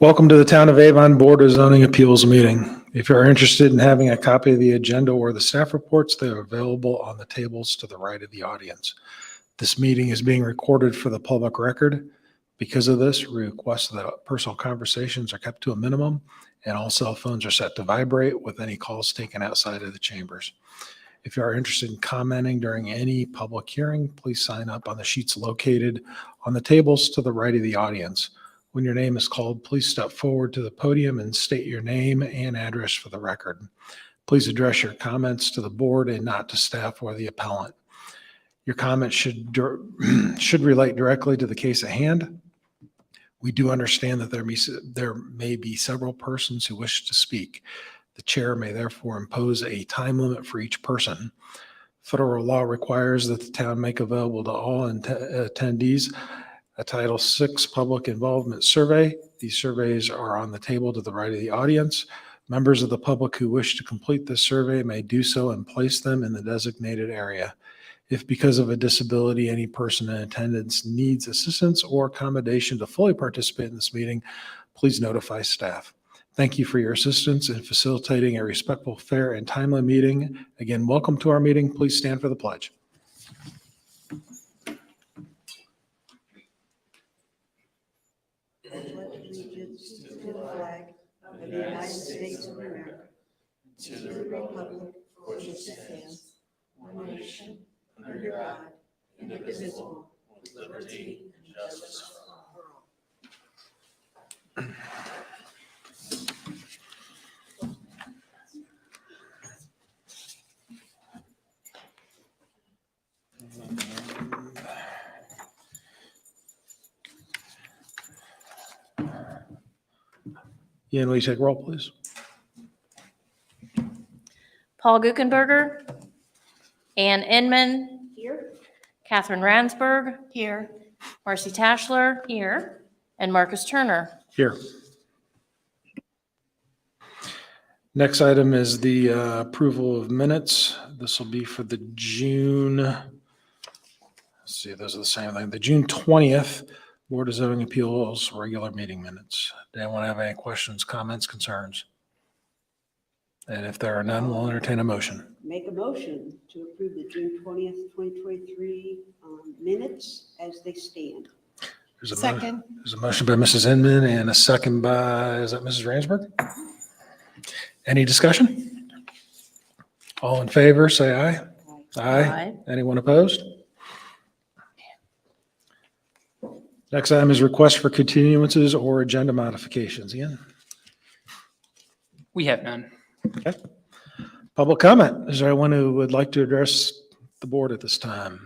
Welcome to the Town of Avon Board of Zoning Appeals meeting. If you're interested in having a copy of the agenda or the staff reports, they are available on the tables to the right of the audience. This meeting is being recorded for the public record. Because of this, we request that personal conversations are kept to a minimum and all cell phones are set to vibrate with any calls taken outside of the chambers. If you are interested in commenting during any public hearing, please sign up on the sheets located on the tables to the right of the audience. When your name is called, please step forward to the podium and state your name and address for the record. Please address your comments to the board and not to staff or the appellant. Your comments should relate directly to the case at hand. We do understand that there may be several persons who wish to speak. The chair may therefore impose a time limit for each person. Federal law requires that the town make available to all attendees a Title VI public involvement survey. These surveys are on the table to the right of the audience. Members of the public who wish to complete this survey may do so and place them in the designated area. If because of a disability, any person in attendance needs assistance or accommodation to fully participate in this meeting, please notify staff. Thank you for your assistance in facilitating a respectful, fair, and timely meeting. Again, welcome to our meeting. Please stand for the pledge. Allegiance to the flag of the United States of America, to the republic for which it stands, one nation, under God, indivisible, with liberty and justice for all. Ian, will you take roll, please? Paul Guckenberger, Ann Inman. Here. Catherine Ransberg. Here. Marcy Tashler. Here. And Marcus Turner. Here. Next item is the approval of minutes. This will be for the June, let's see, those are the same thing. The June 20th Board of Zoning Appeals regular meeting minutes. Does anyone have any questions, comments, concerns? And if there are none, we'll entertain a motion. Make a motion to approve the June 20th, 2023 minutes as they stand. There's a Second. There's a motion by Mrs. Inman and a second by, is that Mrs. Ransberg? Any discussion? All in favor, say aye. Aye. Anyone opposed? Next item is request for continuances or agenda modifications. Ian? We have none. Okay. Public comment. Is there anyone who would like to address the board at this time?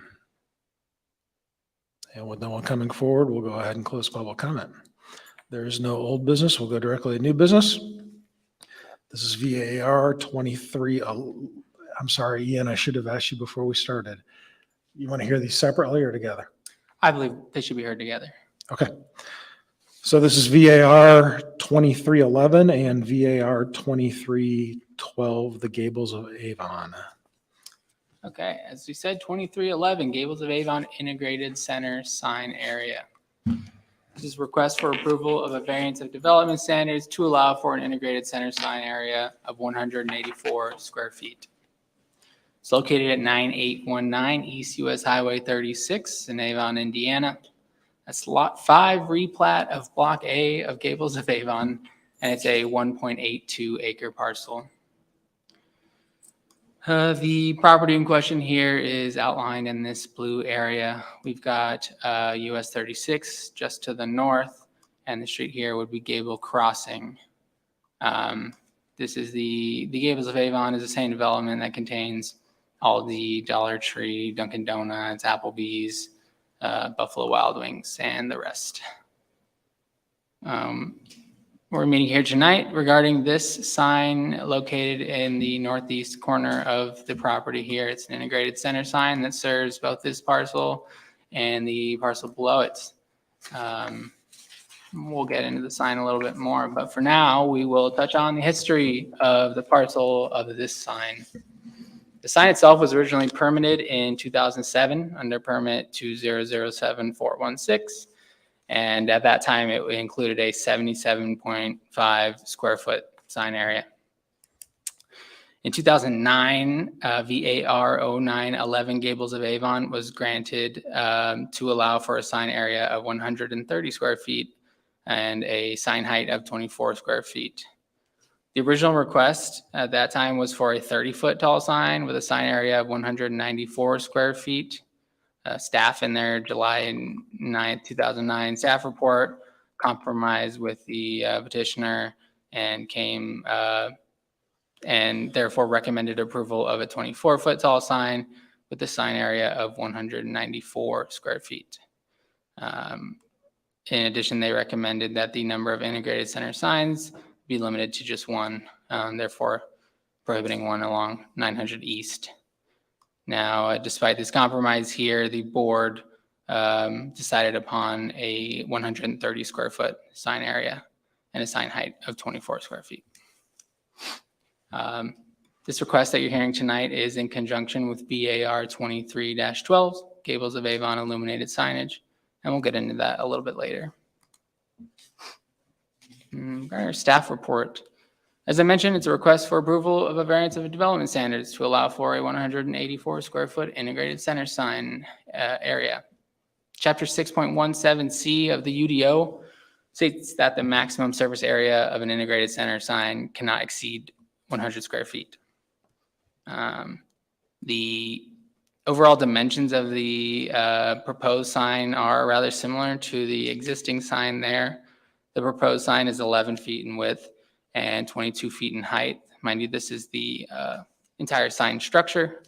And with no one coming forward, we'll go ahead and close public comment. There is no old business. We'll go directly to new business. This is VAR 23. I'm sorry, Ian, I should have asked you before we started. You want to hear these separately or together? I believe they should be heard together. Okay. So this is VAR 2311 and VAR 2312, the Gables of Avon. Okay, as we said, 2311 Gables of Avon Integrated Center Sign Area. This is request for approval of a variance of development standards to allow for an integrated center sign area of 184 square feet. It's located at 9819 East US Highway 36 in Avon, Indiana. That's Lot 5 replat of Block A of Gables of Avon, and it's a 1.82 acre parcel. The property in question here is outlined in this blue area. We've got US 36 just to the north, and the street here would be Gable Crossing. This is the Gables of Avon is the same development that contains all the Dollar Tree, Dunkin' Donuts, Applebee's, Buffalo Wild Wings, and the rest. We're meeting here tonight regarding this sign located in the northeast corner of the property here. It's an integrated center sign that serves both this parcel and the parcel below it. We'll get into the sign a little bit more, but for now, we will touch on the history of the parcel of this sign. The sign itself was originally permitted in 2007 under permit 2007416. And at that time, it included a 77.5 square foot sign area. In 2009, VAR 0911 Gables of Avon was granted to allow for a sign area of 130 square feet and a sign height of 24 square feet. The original request at that time was for a 30-foot tall sign with a sign area of 194 square feet. Staff in their July 9th, 2009 staff report compromised with the petitioner and came and therefore recommended approval of a 24-foot tall sign with a sign area of 194 square feet. In addition, they recommended that the number of integrated center signs be limited to just one, therefore prohibiting one along 900 East. Now, despite this compromise here, the board decided upon a 130 square foot sign area and a sign height of 24 square feet. This request that you're hearing tonight is in conjunction with BAR 23-12, Gables of Avon illuminated signage, and we'll get into that a little bit later. Our staff report. As I mentioned, it's a request for approval of a variance of development standards to allow for a 184 square foot integrated center sign area. Chapter 6.17C of the UDO states that the maximum surface area of an integrated center sign cannot exceed 100 square feet. The overall dimensions of the proposed sign are rather similar to the existing sign there. The proposed sign is 11 feet in width and 22 feet in height. Mind you, this is the entire sign structure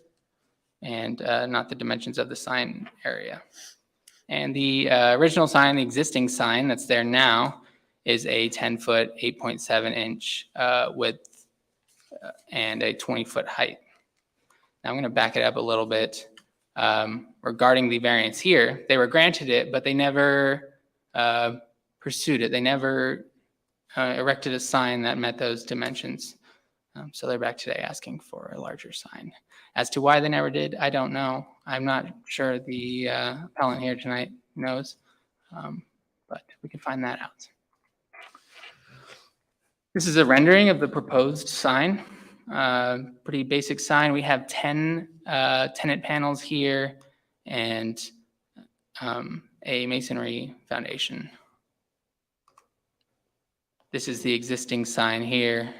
and not the dimensions of the sign area. And the original sign, the existing sign that's there now, is a 10-foot, 8.7-inch width and a 20-foot height. Now I'm going to back it up a little bit. Regarding the variance here, they were granted it, but they never pursued it. They never erected a sign that met those dimensions. So they're back today asking for a larger sign. As to why they never did, I don't know. I'm not sure the appellant here tonight knows, but we can find that out. This is a rendering of the proposed sign. Pretty basic sign. We have 10 tenant panels here and a masonry foundation. This is the existing sign here.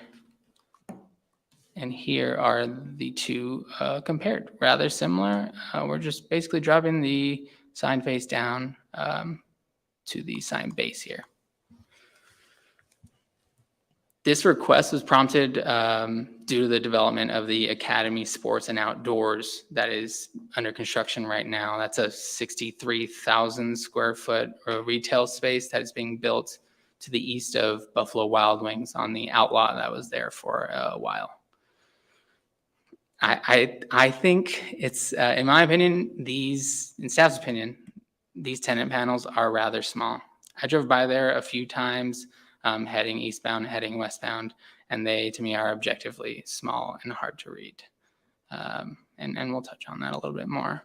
And here are the two compared. Rather similar. We're just basically dropping the sign face down to the sign base here. This request was prompted due to the development of the Academy Sports and Outdoors that is under construction right now. That's a 63,000 square foot retail space that is being built to the east of Buffalo Wild Wings on the outlot that was there for a while. I think it's, in my opinion, in staff's opinion, these tenant panels are rather small. I drove by there a few times, heading eastbound, heading westbound, and they, to me, are objectively small and hard to read. And we'll touch on that a little bit more.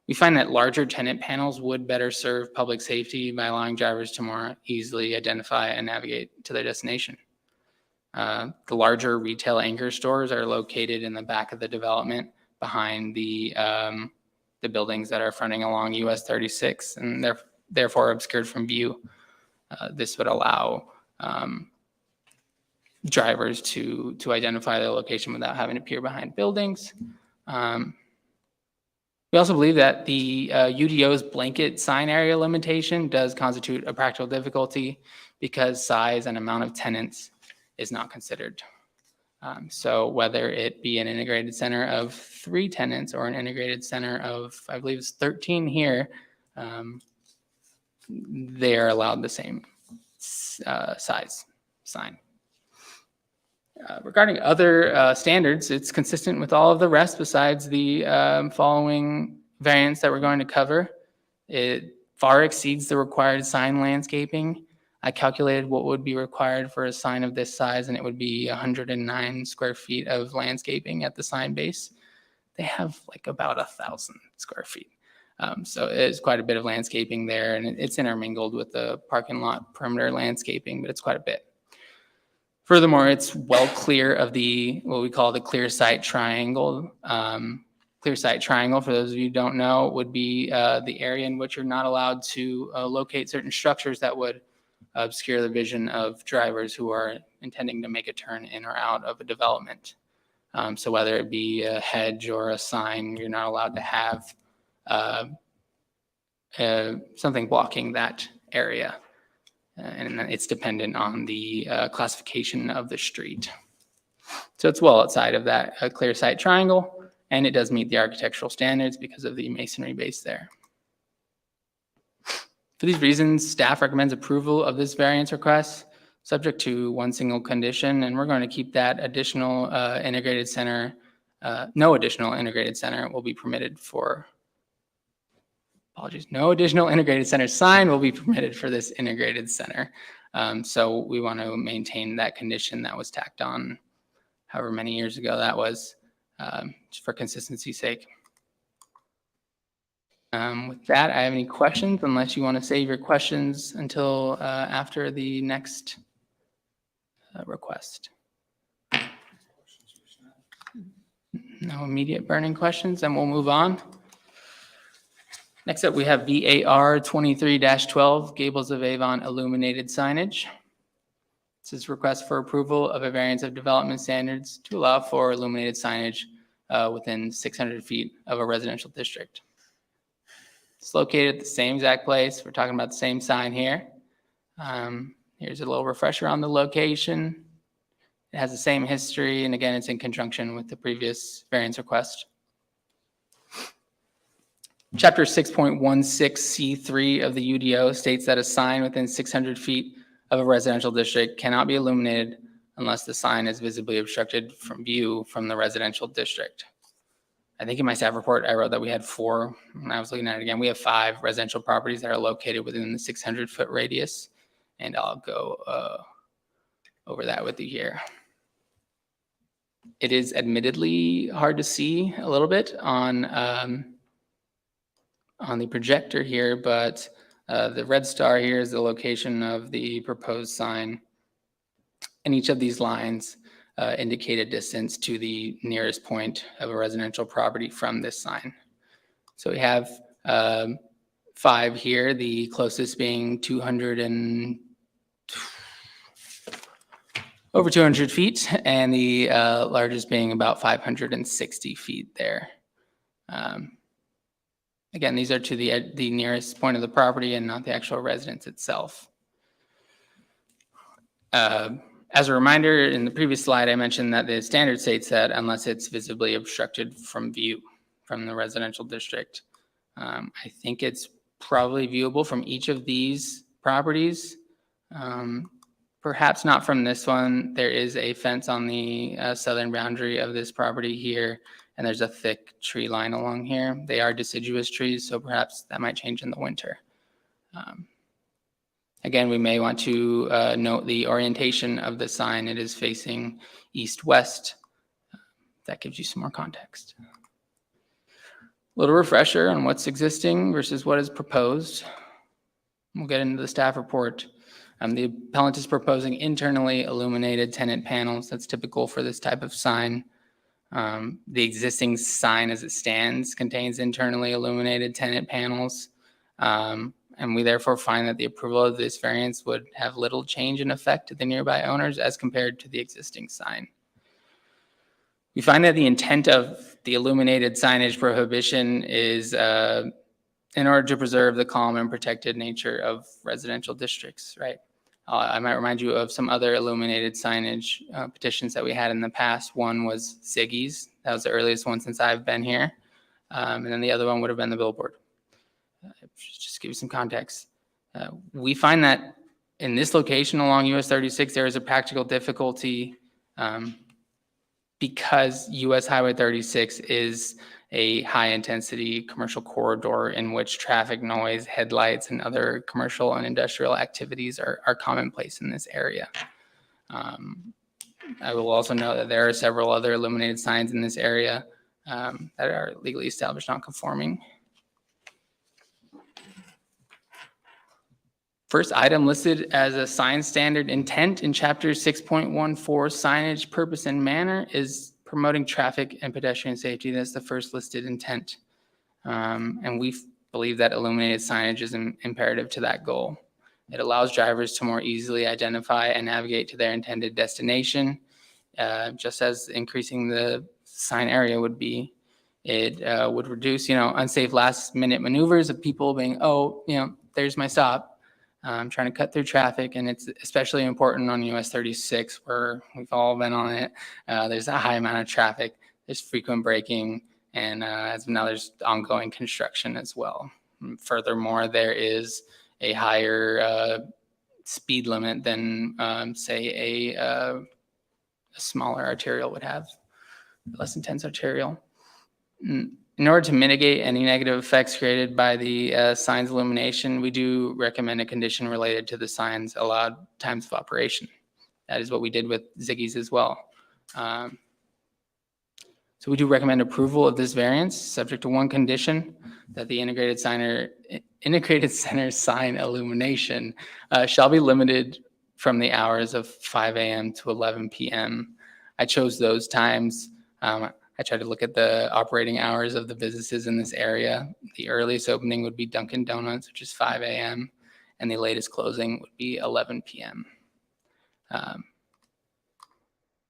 We find that larger tenant panels would better serve public safety by allowing drivers to more easily identify and navigate to their destination. The larger retail anchor stores are located in the back of the development behind the buildings that are fronting along US 36 and they're therefore obscured from view. This would allow drivers to identify their location without having to peer behind buildings. We also believe that the UDO's blanket sign area limitation does constitute a practical difficulty because size and amount of tenants is not considered. So whether it be an integrated center of 3 tenants or an integrated center of, I believe it's 13 here, they are allowed the same size sign. Regarding other standards, it's consistent with all of the rest besides the following variants that we're going to cover. It far exceeds the required sign landscaping. I calculated what would be required for a sign of this size, and it would be 109 square feet of landscaping at the sign base. They have like about 1,000 square feet. So it's quite a bit of landscaping there, and it's intermingled with the parking lot perimeter landscaping, but it's quite a bit. Furthermore, it's well clear of the, what we call the clear sight triangle. Clear sight triangle, for those of you who don't know, would be the area in which you're not allowed to locate certain structures that would obscure the vision of drivers who are intending to make a turn in or out of a development. So whether it be a hedge or a sign, you're not allowed to have something blocking that area. And it's dependent on the classification of the street. So it's well outside of that clear sight triangle, and it does meet the architectural standards because of the masonry base there. For these reasons, staff recommends approval of this variance request, subject to one single condition, and we're going to keep that additional integrated center, no additional integrated center will be permitted for, apologies, no additional integrated center sign will be permitted for this integrated center. So we want to maintain that condition that was tacked on however many years ago that was, just for consistency's sake. With that, I have any questions, unless you want to save your questions until after the next request. No immediate burning questions, then we'll move on. Next up, we have VAR 23-12, Gables of Avon illuminated signage. This is request for approval of a variance of development standards to allow for illuminated signage within 600 feet of a residential district. It's located at the same exact place. We're talking about the same sign here. Here's a little refresher on the location. It has the same history, and again, it's in conjunction with the previous variance request. Chapter 6.16C3 of the UDO states that a sign within 600 feet of a residential district cannot be illuminated unless the sign is visibly obstructed from view from the residential district. I think in my staff report, I wrote that we had 4. When I was looking at it again, we have 5 residential properties that are located within the 600-foot radius, and I'll go over that with you here. It is admittedly hard to see a little bit on the projector here, but the red star here is the location of the proposed sign, and each of these lines indicate a distance to the nearest point of a residential property from this sign. So we have 5 here, the closest being over 200 feet, and the largest being about 560 feet there. Again, these are to the nearest point of the property and not the actual residence itself. As a reminder, in the previous slide, I mentioned that the standard states that unless it's visibly obstructed from view from the residential district. I think it's probably viewable from each of these properties. Perhaps not from this one. There is a fence on the southern boundary of this property here, and there's a thick tree line along here. They are deciduous trees, so perhaps that might change in the winter. Again, we may want to note the orientation of the sign. It is facing east-west. That gives you some more context. A little refresher on what's existing versus what is proposed. We'll get into the staff report. The appellant is proposing internally illuminated tenant panels. That's typical for this type of sign. The existing sign as it stands contains internally illuminated tenant panels. And we therefore find that the approval of this variance would have little change in effect to the nearby owners as compared to the existing sign. We find that the intent of the illuminated signage prohibition is in order to preserve the calm and protected nature of residential districts, right? I might remind you of some other illuminated signage petitions that we had in the past. One was Siggy's. That was the earliest one since I've been here. And then the other one would have been the billboard. Just to give you some context. We find that in this location along US 36, there is a practical difficulty because US Highway 36 is a high-intensity commercial corridor in which traffic noise, headlights, and other commercial and industrial activities are commonplace in this area. I will also note that there are several other illuminated signs in this area that are legally established non-conforming. First item listed as a sign standard intent in chapter 6.14 signage purpose and manner is promoting traffic and pedestrian safety. That's the first listed intent. And we believe that illuminated signage is imperative to that goal. It allows drivers to more easily identify and navigate to their intended destination, just as increasing the sign area would be. It would reduce, unsafe last-minute maneuvers of people being, there's my stop. I'm trying to cut through traffic, and it's especially important on US 36 where we've all been on it. There's a high amount of traffic. There's frequent braking, and as now there's ongoing construction as well. And furthermore, there is a higher speed limit than, say, a smaller arterial would have, less intense arterial. In order to mitigate any negative effects created by the sign's illumination, we do recommend a condition related to the sign's allowed times of operation. That is what we did with Ziggy's as well. So we do recommend approval of this variance, subject to one condition, that the integrated center sign illumination shall be limited from the hours of 5 a.m. to 11 p.m. I chose those times. I tried to look at the operating hours of the businesses in this area. The earliest opening would be Dunkin' Donuts, which is 5 a.m., and the latest closing would be 11 p.m.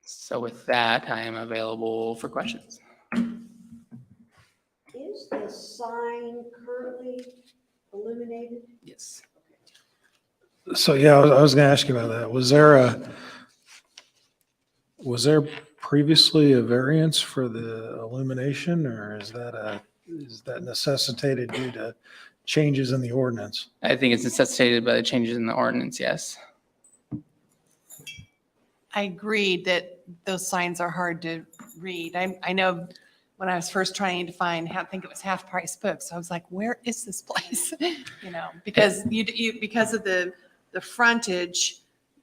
So with that, I am available for questions. Is the sign currently illuminated? Yes. So, yeah, I was going to ask you about that. Was there previously a variance for the illumination, or is that necessitated due to changes in the ordinance? I think it's necessitated by the changes in the ordinance, yes. I agreed that those signs are hard to read. I know when I was first trying to find, I think it was Half Price Books, I was like, where is this place? Because because of the frontage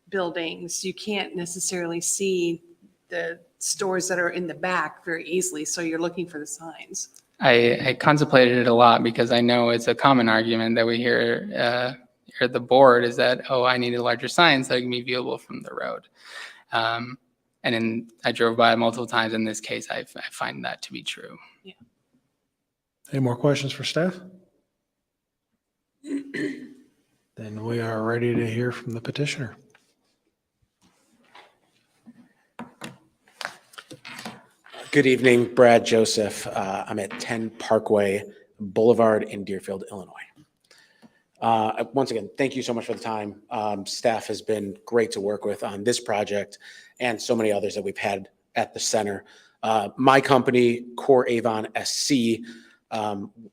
buildings, you can't necessarily see the stores that are in the back very easily. So you're looking for the signs. I contemplated it a lot because I know it's a common argument that we hear at the board is that, I need a larger sign so it can be viewable from the road. And then I drove by it multiple times. In this case, I find that to be true. Yeah. Any more questions for staff? Then we are ready to hear from the petitioner. Good evening, Brad Joseph. I'm at 10 Parkway Boulevard in Deerfield, Illinois. Once again, thank you so much for the time. Staff has been great to work with on this project and so many others that we've had at the center. My company, Core Avon SC,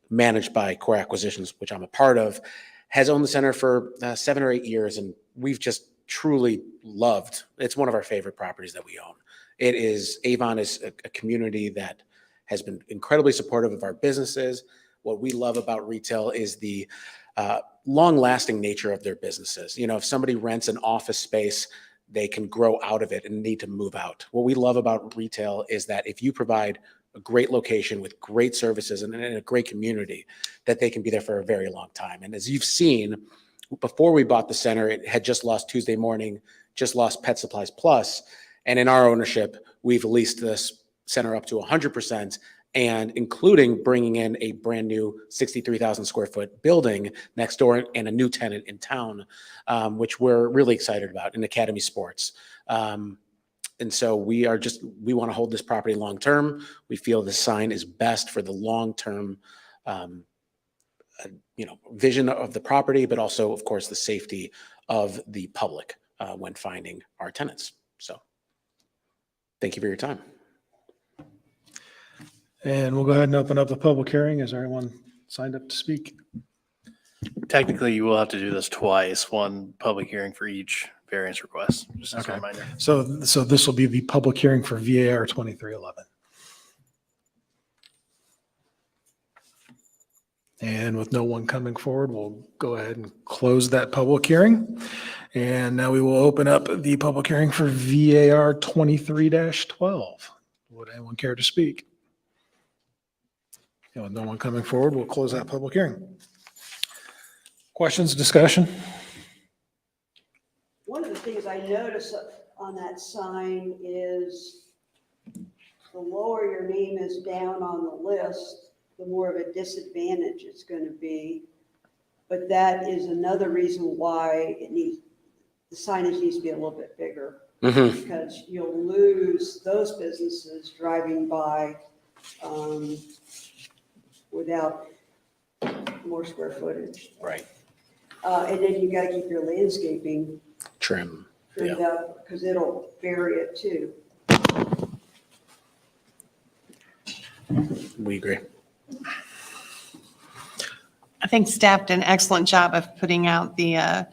managed by Core Acquisitions, which I'm a part of, has owned the center for 7 or 8 years, and we've just truly loved. It's one of our favorite properties that we own. Avon is a community that has been incredibly supportive of our businesses. What we love about retail is the long-lasting nature of their businesses. If somebody rents an office space, they can grow out of it and need to move out. What we love about retail is that if you provide a great location with great services and in a great community, that they can be there for a very long time. And as you've seen, before we bought the center, it had just lost Tuesday Morning, just lost Pet Supplies Plus. And in our ownership, we've leased this center up to 100%, and including bringing in a brand new 63,000 square foot building next door and a new tenant in town, which we're really excited about in Academy Sports. And so we want to hold this property long term. We feel the sign is best for the long term, vision of the property, but also, of course, the safety of the public when finding our tenants. So thank you for your time. And we'll go ahead and open up the public hearing. Is there anyone signed up to speak? Technically, you will have to do this twice, one public hearing for each variance request, just as a Okay. reminder. So this will be the public hearing for VAR 2311. And with no one coming forward, we'll go ahead and close that public hearing. And now we will open up the public hearing for VAR 23-12. Would anyone care to speak? And with no one coming forward, we'll close that public hearing. Questions, discussion? one of the things I notice on that sign is the lower your name is down on the list, the more of a disadvantage it's going to be. But that is another reason why the signage needs to be a little bit bigger, Mhm. because you'll lose those businesses driving by without more square footage. Right. And then you got to keep your landscaping Trimmed trimmed up, because it'll vary it too. We agree. I think staff did an excellent job of putting out the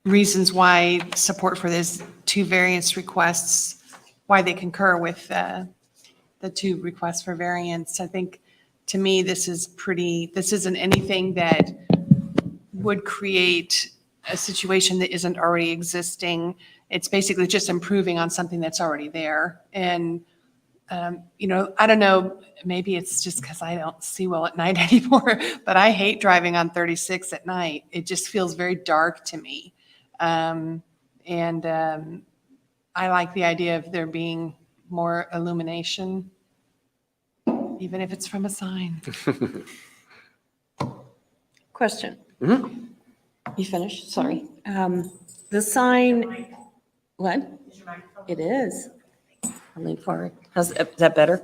reasons why support for this 2 variance requests, why they concur with the 2 requests for variance. I think, to me, this isn't anything that would create a situation that isn't already existing. It's basically just improving on something that's already there. And, I don't know, maybe it's just because I don't see well at night anymore, but I hate driving on 36 at night. It just feels very dark to me. I like the idea of there being more illumination, even if it's from a sign. Question. Mhm. You finished? Sorry. The sign, what? It is. I'll lean forward. Is that better?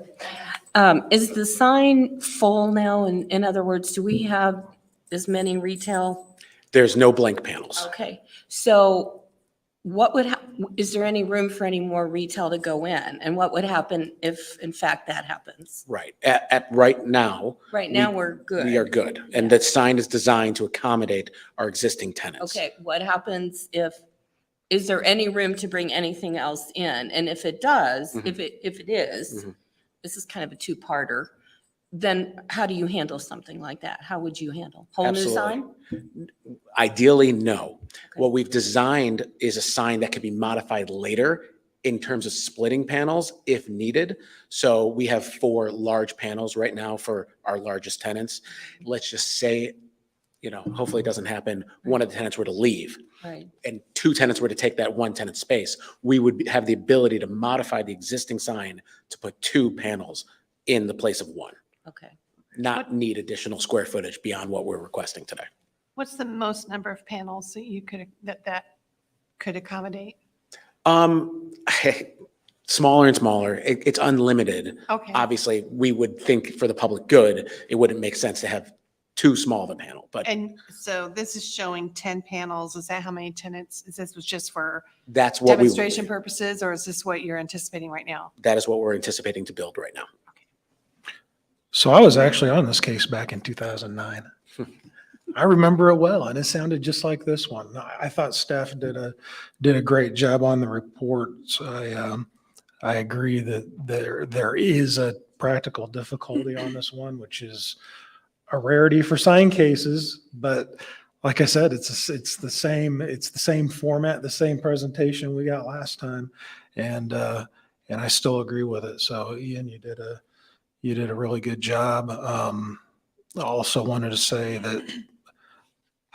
Is the sign full now? In other words, do we have as many retail? There's no blank panels. Okay, so what would, is there any room for any more retail to go in? And what would happen if, in fact, that happens? Right. At right now, Right now, we're good. we are good. And that sign is designed to accommodate our existing tenants. Okay, what happens is there any room to bring anything else in? And if it does, Mhm. if it is, Mhm. this is kind of a two-parter, then how do you handle something like that? How would you handle? Whole new sign? Ideally, no. Okay. What we've designed is a sign that can be modified later in terms of splitting panels if needed. So we have 4 large panels right now for our largest tenants. Let's just say, hopefully it doesn't happen, one of the tenants were to leave Right, and 2 tenants were to take that 1 tenant space. We would have the ability to modify the existing sign to put 2 panels in the place of 1, okay. not need additional square footage beyond what we're requesting today. What's the most number of panels that you could, that could accommodate? Smaller and smaller. It's unlimited. Okay. Obviously, we would think for the public good, it wouldn't make sense to have too small of a panel, but And so this is showing 10 panels. Is that how many tenants? Is this was just for that's what demonstration purposes, or is this what you're anticipating right now? that is what we're anticipating to build right now. So I was actually on this case back in 2009. I remember it well, and it sounded just like this one. I thought staff did a great job on the reports. I agree that there is a practical difficulty on this one, which is a rarity for sign cases. But like I said, it's the same format, the same presentation we got last time, and I still agree with it. So Ian, you did a really good job. I also wanted to say that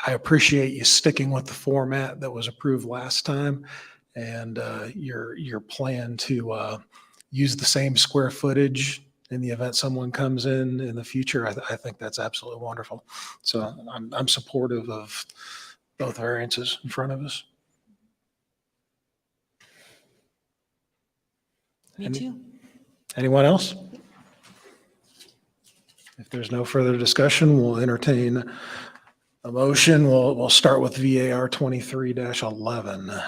I appreciate you sticking with the format that was approved last time, and your plan to use the same square footage in the event someone comes in the future. I think that's absolutely wonderful. So I'm supportive of both variances in front of us. Me too. Anyone else? If there's no further discussion, we'll entertain a motion. We'll start with VAR 23-11.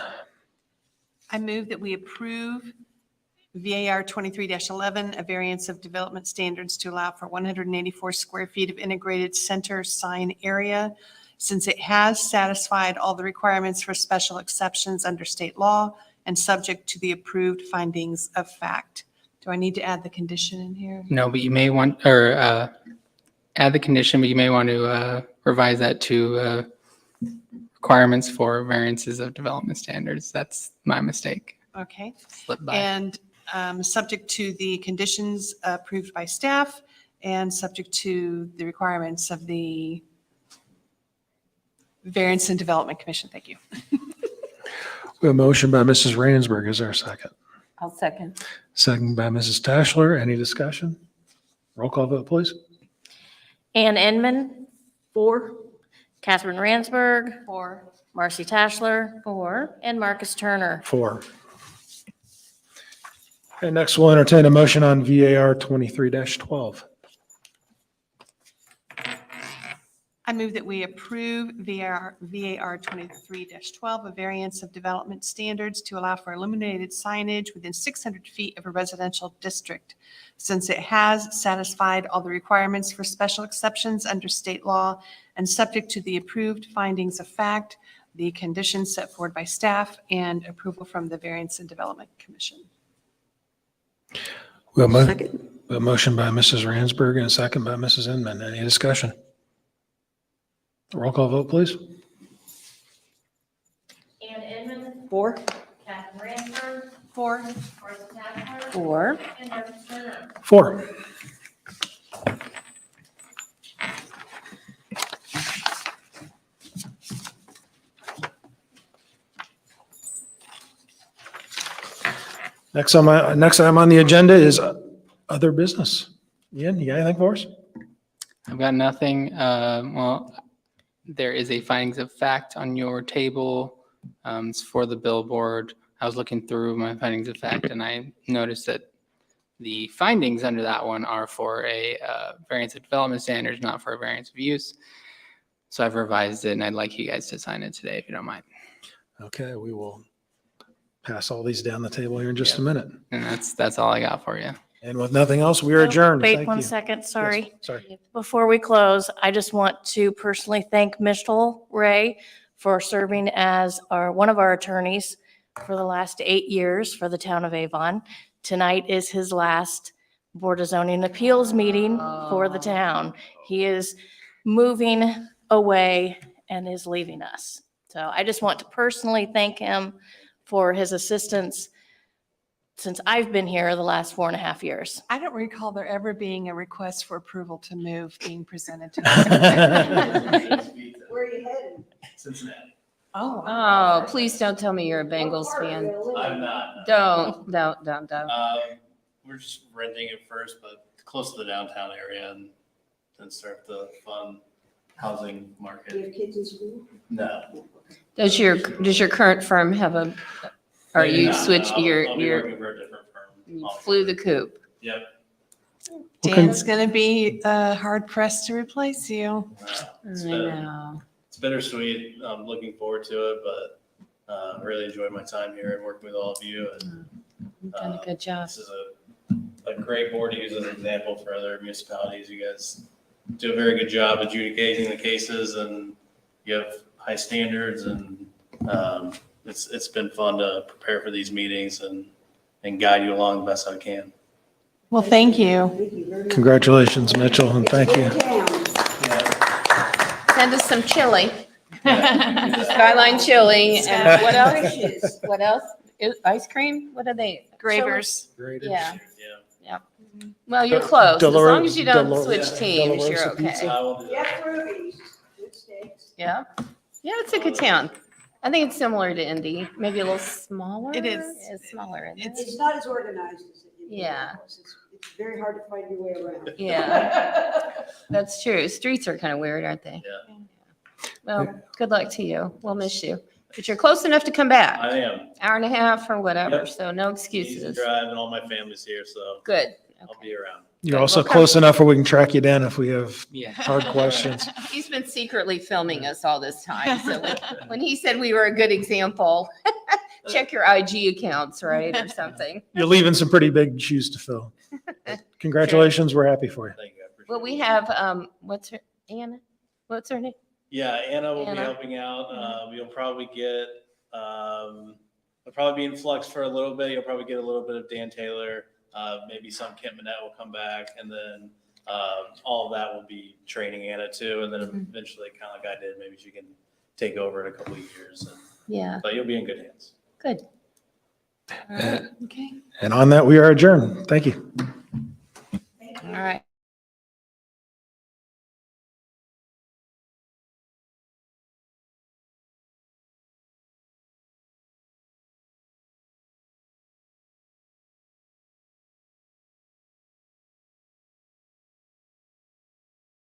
I move that we approve VAR 23-11, a variance of development standards to allow for 184 square feet of integrated center sign area, since it has satisfied all the requirements for special exceptions under state law and subject to the approved findings of fact. Do I need to add the condition in here? No, but you may want, or add the condition, but you may want to revise that to requirements for variances of development standards. That's my mistake. Okay. Slipped by. And subject to the conditions approved by staff and subject to the requirements of the Variance and Development Commission. Thank you. We have a motion by Mrs. Ransberg. Is there a second? I'll second. Second by Mrs. Tashler. Any discussion? Roll call vote, please. Ann Inman. 4. Catherine Ransberg. Or, Marcy Tashler. 4. And Marcus Turner. 4. And next we'll entertain a motion on VAR 23-12. I move that we approve VAR 23-12, a variance of development standards to allow for illuminated signage within 600 feet of a residential district, since it has satisfied all the requirements for special exceptions under state law and subject to the approved findings of fact, the conditions set forward by staff, and approval from the Variance and Development Commission. We have Second. a motion by Mrs. Ransberg and a second by Mrs. Inman. Any discussion? Roll call vote, please. Ann Inman. 4. Catherine Ransberg. Or, Marcy Tashler. 4. And Marcus Turner. 4. Next item on the agenda is other business. Ian, you got anything for us? I've got nothing. Well, there is a findings of fact on your table. It's for the billboard. I was looking through my findings of fact and I noticed that the findings under that one are for a variance of development standards, not for a variance of use. So I've revised it and I'd like you guys to sign it today if you don't mind. Okay, we will pass all these down the table here in just a minute. And that's all I got for you. And with nothing else, we are adjourned. Wait Thank one you. second, sorry. Yes, sorry. Before we close, I just want to personally thank Mitchell Ray for serving as one of our attorneys for the last 8 years for the town of Avon. Tonight is his last Board of Zoning Appeals meeting for the town. He is moving away and is leaving us. So I just want to personally thank him for his assistance since I've been here the last 4.5 years. I don't recall there ever being a request for approval to move being presented to us. Where are you headed? Cincinnati. Oh, please don't tell me you're a Bengals fan. I'm not. Don't. We're just renting it first, but close to the downtown area and then start the fun housing Do you market. have kids in school? No. Does your current firm have a, or Maybe you not. switch, I'll be you're, working for a different firm. you flew the coop? Yep. Dan's going to be hard pressed to replace you. I It's know. bittersweet. I'm looking forward to it, but I really enjoyed my time here and working with all of you. And You've done a good job. this is a great board to use as an example for other municipalities. You guys do a very good job adjudicating the cases and you have high standards and it's been fun to prepare for these meetings and guide you along the best I can. Well, thank you. Thank you very much. Congratulations, Mitchell, and thank you. Good town. Send us some chili. Skyline chili and what else? Wishes. What else? Ice cream? What are they? Gravers. Yeah. Yeah. Well, you're close. As Dolores- long as you don't Dolores- switch teams, you're Dolores okay. Pizza. I will do that. Jeff Ruby's, good steaks. Yeah. Yeah, it's a good town. I think it's similar to Indy, maybe a little smaller. It is. It's smaller, isn't it? It's not as organized as it is. Yeah. It's very hard to find your way around. Yeah, that's true. Streets are kind of weird, aren't they? Yeah. Well, good luck to you. We'll miss you. But you're close enough to come back. I am. Hour and a half or whatever, Yep. so no Easy excuses. drive and all my family's here, so Good. I'll be around. You're also close enough where we can track you down if we have Yeah. hard questions. He's been secretly filming us all this time, so when he said we were a good example, check your IG accounts, right, or something. You're leaving some pretty big shoes to fill. Congratulations, we're happy for you. Thank you. I appreciate Well, it. we have, what's her, Anna? What's her name? Yeah, Anna will be Anna. helping out. You'll probably get, I'll probably be in flux for a little bit. You'll probably get a little bit of Dan Taylor. Maybe some Kent Manette will come back. And then all of that will be training Anna too. And then eventually, kind of like I did, maybe she can take over in a couple of years. Yeah, But you'll be in good hands. good. All right, okay, And on that, we are adjourned. Thank you. all right.